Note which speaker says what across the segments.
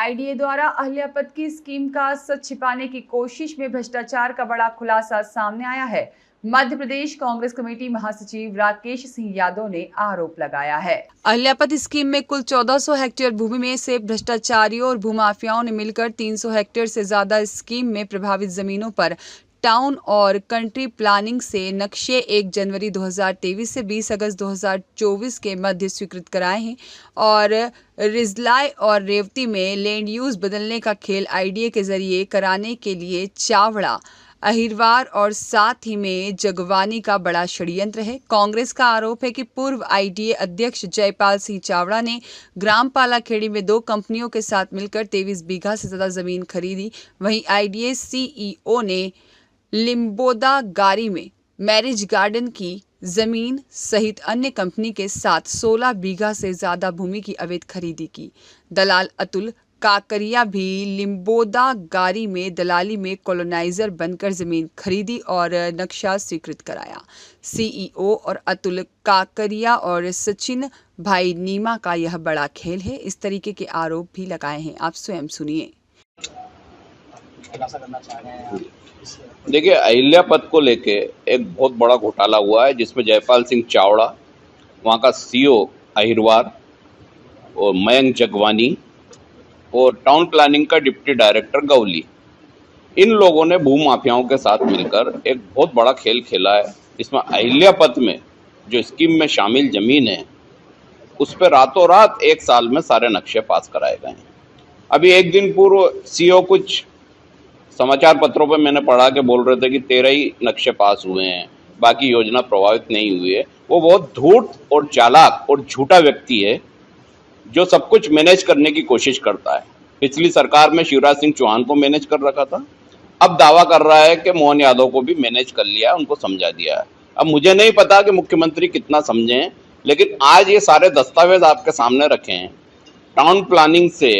Speaker 1: IDA द्वारा अहिल्यापद की scheme का सच छिपाने की कोशिश में भ्रष्टाचार का बड़ा खुलासा सामने आया है। मध्य प्रदेश कांग्रेस कमेटी महासचिव राकेश सिंह यादव ने आरोप लगाया है। अहिल्यापद स्कीम में कुल 1400 हेक्टेयर भूमि में से भ्रष्टाचारियों और भूमाफियाओं ने मिलकर 300 हेक्टेयर से ज्यादा स्कीम में प्रभावित जमीनों पर टाउन और कंट्री प्लानिंग से नक्शे 1 जनवरी 2023 से 20 अगस्त 2024 के मध्य स्वीकृत कराए हैं और रिजलाई और रेवती में लैंड यूज बदलने का खेल आईडीए के जरिए कराने के लिए चावड़ा, अहिरवार और साथ ही में जगवानी का बड़ा षड्यंत्र है। कांग्रेस का आरोप है कि पूर्व आईडीए अध्यक्ष जयपाल सिंह चावड़ा ने ग्राम पालाखेड़ी में 2 कंपनियों के साथ मिलकर 23 बीघा से ज्यादा जमीन खरीदी। वहीं आईडीए सीईओ ने लिम्बोदा गारी में मैरिज गार्डन की जमीन सहित अन्य कंपनी के साथ 16 बीघा से ज्यादा भूमि की अवैध खरीदी की। दलाल अतुल काकरिया भी लिम्बोदा गारी में दलाली में कॉलोनाइजर बनकर जमीन खरीदी और नक्शा स्वीकृत कराया। सीईओ और अतुल काकरिया और सचिन भाई नीमा का यह बड़ा खेल है। इस तरीके के आरोप भी लगाए हैं। आप स्वयं सुनिए।
Speaker 2: देखिए, अहिल्यापद को लेके एक बहुत बड़ा घोटाला हुआ है जिसमें जयपाल सिंह चावड़ा, वहाँ का सीईओ अहिरवार और मयंक जगवानी और टाउन प्लानिंग का डिप्टी डायरेक्टर गौली, इन लोगों ने भूमाफियाओं के साथ मिलकर एक बहुत बड़ा खेल खेला है। इसमें अहिल्यापद में जो स्कीम में शामिल जमीन है उस पर रातों रात 1 साल में सारे नक्शे पास कराए गए हैं। अभी एक दिन पूर्व सीईओ कुछ समाचार पत्रों पर मैंने पढ़ा के बोल रहे थे कि 13 ही नक्शे पास हुए हैं, बाकी योजना प्रभावित नहीं हुई है। वो बहुत धूर्त और चालाक और झूठा व्यक्ति है जो सब कुछ मैनेज करने की कोशिश करता है। पिछली सरकार में शिवराज सिंह चौहान को मैनेज कर रखा था, अब दावा कर रहा है कि मोहन यादव को भी मैनेज कर लिया, उनको समझा दिया है। अब मुझे नहीं पता कि मुख्यमंत्री कितना समझे हैं, लेकिन आज ये सारे दस्तावेज आपके सामने रखे हैं। टाउन प्लानिंग से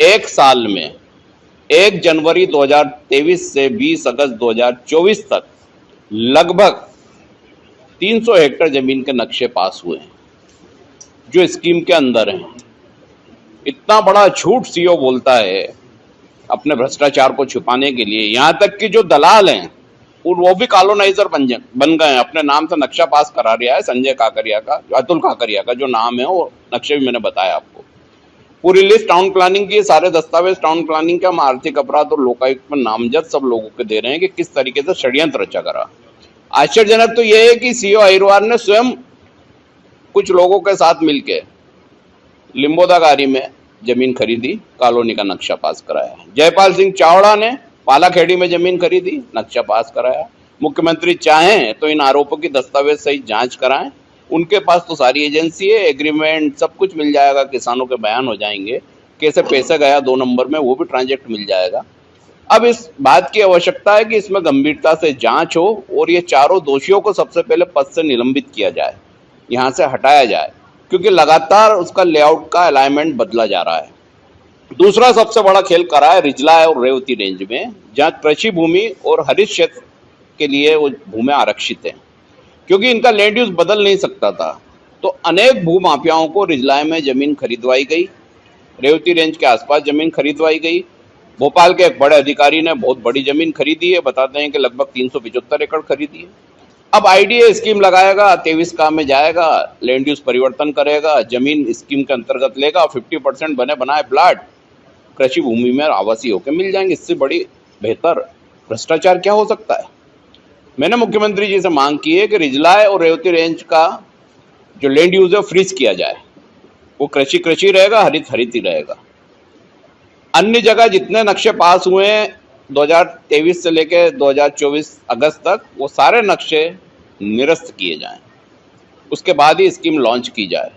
Speaker 2: 1 साल में 1 जनवरी 2023 से 20 अगस्त 2024 तक लगभग 300 हेक्टेयर जमीन के नक्शे पास हुए हैं जो स्कीम के अंदर हैं। इतना बड़ा झूठ सीईओ बोलता है अपने भ्रष्टाचार को छुपाने के लिए। यहाँ तक कि जो दलाल हैं वो भी कॉलोनाइजर बन गए हैं। अपने नाम से नक्शा पास करा रहा है संजय काकरिया का, अतुल काकरिया का जो नाम है, वो नक्शे भी मैंने बताया आपको। पूरी लिस्ट टाउन प्लानिंग की, सारे दस्तावेज टाउन प्लानिंग का हम आर्थिक अपराध और लोकायुक्त में नामजद सब लोगों को दे रहे हैं कि किस तरीके से षड्यंत्र रचा करा। आश्चर्यजनक तो यह है कि सीईओ अहिरवार ने स्वयं कुछ लोगों के साथ मिलकर लिम्बोदा गारी में जमीन खरीदी, कॉलोनी का नक्शा पास कराया। जयपाल सिंह चावड़ा ने पालाखेड़ी में जमीन खरीदी, नक्शा पास कराया। मुख्यमंत्री चाहें तो इन आरोपों की दस्तावेज सहित जांच कराएं। उनके पास तो सारी एजेंसी है, एग्रीमेंट सब कुछ मिल जाएगा, किसानों के बयान हो जाएंगे, कैसे पैसे गया 2 नंबर में वो भी ट्रांजैक्ट मिल जाएगा। अब इस बात की आवश्यकता है कि इसमें गंभीरता से जांच हो और ये चारों दोषियों को सबसे पहले पद से निलंबित किया जाए, यहाँ से हटाया जाए, क्योंकि लगातार उसका लेआउट का अलाइनमेंट बदला जा रहा है। दूसरा सबसे बड़ा खेल करा है रिजला और रेवती रेंज में, जहाँ कृषि भूमि और हरित क्षेत्र के लिए वो भूमि आरक्षित है। क्योंकि इनका लैंड यूज बदल नहीं सकता था, तो अनेक भूमाफियाओं को रिजलाय में जमीन खरीदवाई गई, रेवती रेंज के आसपास जमीन खरीदवाई गई। भोपाल के एक बड़े अधिकारी ने बहुत बड़ी जमीन खरीदी है, बताते हैं कि लगभग 375 एकड़ खरीदी है। अब आईडीए स्कीम लगाएगा, 23 का में जाएगा, लैंड यूज परिवर्तन करेगा, जमीन स्कीम के अंतर्गत लेगा, 50% बने बनाए प्लाट कृषि भूमि में आवासीय होकर मिल जाएंगे। इससे बड़ी बेहतर भ्रष्टाचार क्या हो सकता है। मैंने मुख्यमंत्री जी से मांग की है कि रिजलाय और रेवती रेंज का जो लैंड यूज है फ्रीज किया जाए, वो कृषि रहेगा, हरित ही रहेगा। अन्य जगह जितने नक्शे पास हुए हैं 2023 से लेकर 2024 अगस्त तक, वो सारे नक्शे निरस्त किए जाएं, उसके बाद ही स्कीम लॉन्च की जाए।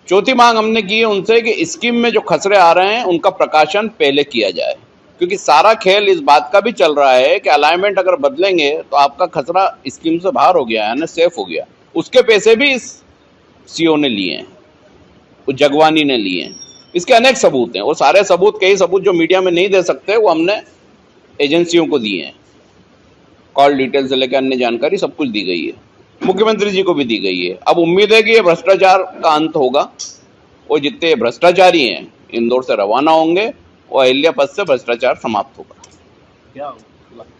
Speaker 2: चौथी मांग हमने की है उनसे कि स्कीम में जो खसरे आ रहे हैं उनका प्रकाशन पहले किया जाए, क्योंकि सारा खेल इस बात का भी चल रहा है कि अलाइनमेंट अगर बदलेंगे तो आपका खसरा स्कीम से बाहर हो गया, यानी सेफ हो गया। उसके पैसे भी इस सीईओ ने लिए हैं, वो जगवानी ने लिए हैं। इसके अनेक सबूत हैं, और सारे सबूत, कई सबूत जो मीडिया में नहीं दे सकते, वो हमने एजेंसियों को दिए हैं। कॉल डिटेल से लेकर अन्य जानकारी सब कुछ दी गई है, मुख्यमंत्री जी को भी दी गई है। अब उम्मीद है कि ये भ्रष्टाचार का अंत होगा, और जितने भ्रष्टाचारी हैं इंदौर से रवाना होंगे और अहिल्या पथ से भ्रष्टाचार समाप्त होगा।
Speaker 3: क्या लगता